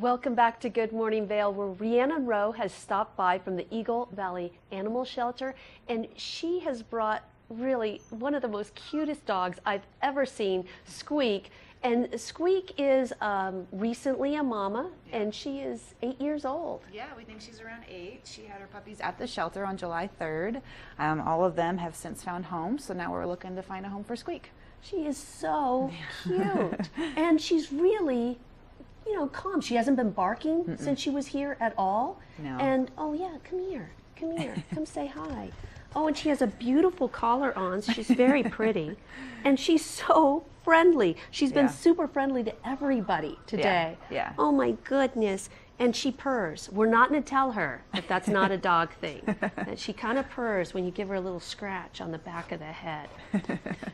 Welcome back to Good Morning Vail, where Rhiannon Rowe has stopped by from the Eagle Valley Animal Shelter, and she has brought really one of the most cutest dogs I've ever seen, Squeak. And Squeak is recently a mama, and she is 8 years old. Yeah, we think she's around 8. She had her puppies at the shelter on July 3rd. All of them have since found homes, so now we're looking to find a home for Squeak. She is so cute, and she's really, calm. She hasn't been barking since she was here at all. No. And, oh yeah, come here, come say hi. Oh, and she has a beautiful collar on, so she's very pretty. And she's so friendly. She's been super friendly to everybody today. Yeah. Oh my goodness. And she purrs. We're not going to tell her that that's not a dog thing. That she kind of purrs when you give her a little scratch on the back of the head.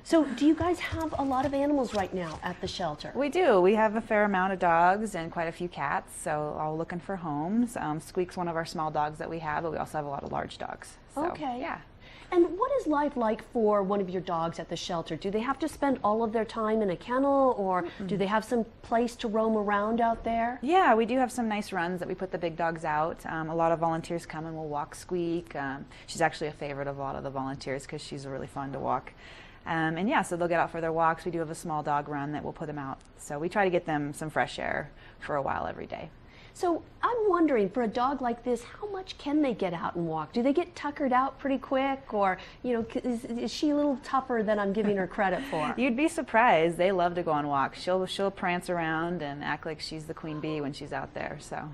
So do you guys have a lot of animals right now at the shelter? We do. We have a fair amount of dogs and quite a few cats, so all looking for homes. Squeak's one of our small dogs that we have, but we also have a lot of large dogs. So, okay. Yeah. And what is life like for one of your dogs at the shelter? Do they have to spend all of their time in a kennel, or do they have some place to roam around out there? Yeah, we do have some nice runs that we put the big dogs out. A lot of volunteers come and we'll walk Squeak. She's actually a favorite of a lot of the volunteers because she's really fun to walk. And yeah, so they'll get out for their walks. We do have a small dog run that we'll put them out. So we try to get them some fresh air for a while every day. So I'm wondering, for a dog like this, how much can they get out and walk? Do they get tuckered out pretty quick, or is she a little tougher than I'm giving her credit for? You'd be surprised. They love to go on walks. She'll prance around and act like she's the queen bee when she's out there. So.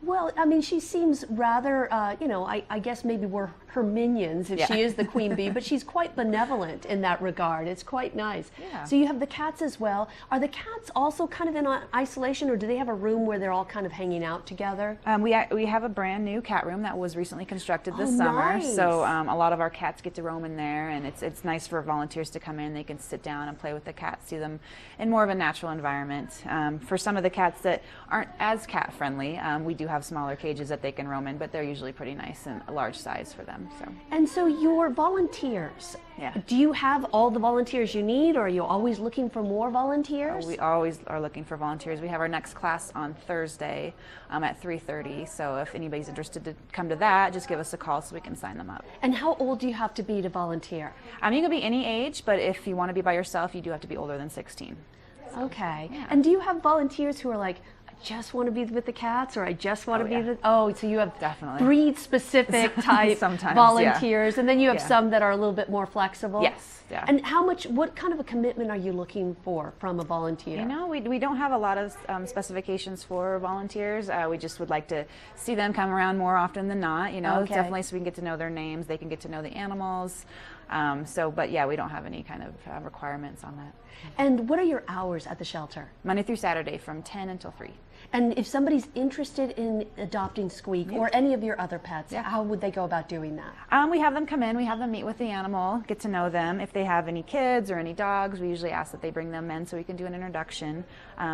Well, I mean, she seems rather, I guess maybe we're her minions if she is the queen bee, but she's quite benevolent in that regard. It's quite nice. Yeah. So you have the cats as well. Are the cats also kind of in isolation, or do they have a room where they're all kind of hanging out together? We have a brand new cat room that was recently constructed this summer. Nice. So a lot of our cats get to roam in there, and it's nice for volunteers to come in. They can sit down and play with the cats, see them in more of a natural environment. For some of the cats that aren't as cat friendly, we do have smaller cages that they can roam in, but they're usually pretty nice and a large size for them. And so your volunteers, do you have all the volunteers you need, or are you always looking for more volunteers? We always are looking for volunteers. We have our next class on Thursday at 3:30, so if anybody's interested to come to that, just give us a call so we can sign them up. And how old do you have to be to volunteer? You can be any age, but if you want to be by yourself, you do have to be older than 16. Okay. Yeah. And do you have volunteers who are like, I just want to be with the cats, or I just want to be with... Oh, so you have definitely breed-specific type Sometimes, volunteers, and then you have some that are a little bit more flexible? Yes. Yeah. And what kind of a commitment are you looking for from a volunteer? We don't have a lot of specifications for volunteers. We just would like to see them come around more often than not, definitely, so we can get to know their names, they can get to know the animals. But yeah, we don't have any kind of requirements on that. And what are your hours at the shelter? Monday through Saturday from 10 until 3. And if somebody's interested in adopting Squeak or any of your other pets, how would they go about doing that? We have them come in, we have them meet with the animal, get to know them. If they have any kids or any dogs, we usually ask that they bring them in so we can do an introduction.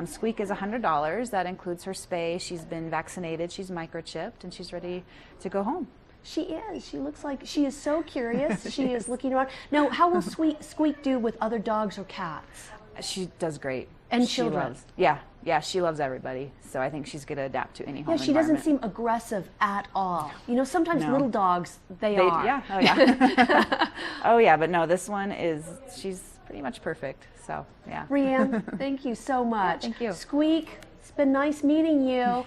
Squeak is $100. That includes her spay. She's been vaccinated, she's microchipped, and she's ready to go home. She is. She looks like she is so curious. She is looking around. Now, how will Squeak do with other dogs or cats? She does great. And she children? Yeah, she loves everybody. So I think she's going to adapt to any home environment. Yeah, she doesn't seem aggressive at all. Sometimes little dogs, they are. Yeah, oh yeah. Oh yeah, but no, this one she's pretty much perfect. So, yeah. Rhiannon, thank you so much. Thank you. Squeak, it's been nice meeting you.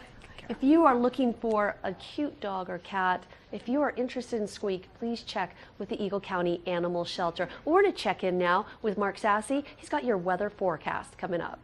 If you are looking for a cute dog or cat, if you are interested in Squeak, please check with the Eagle County Animal Shelter. We're going to check in now with Mark Sassy. He's got your weather forecast coming up.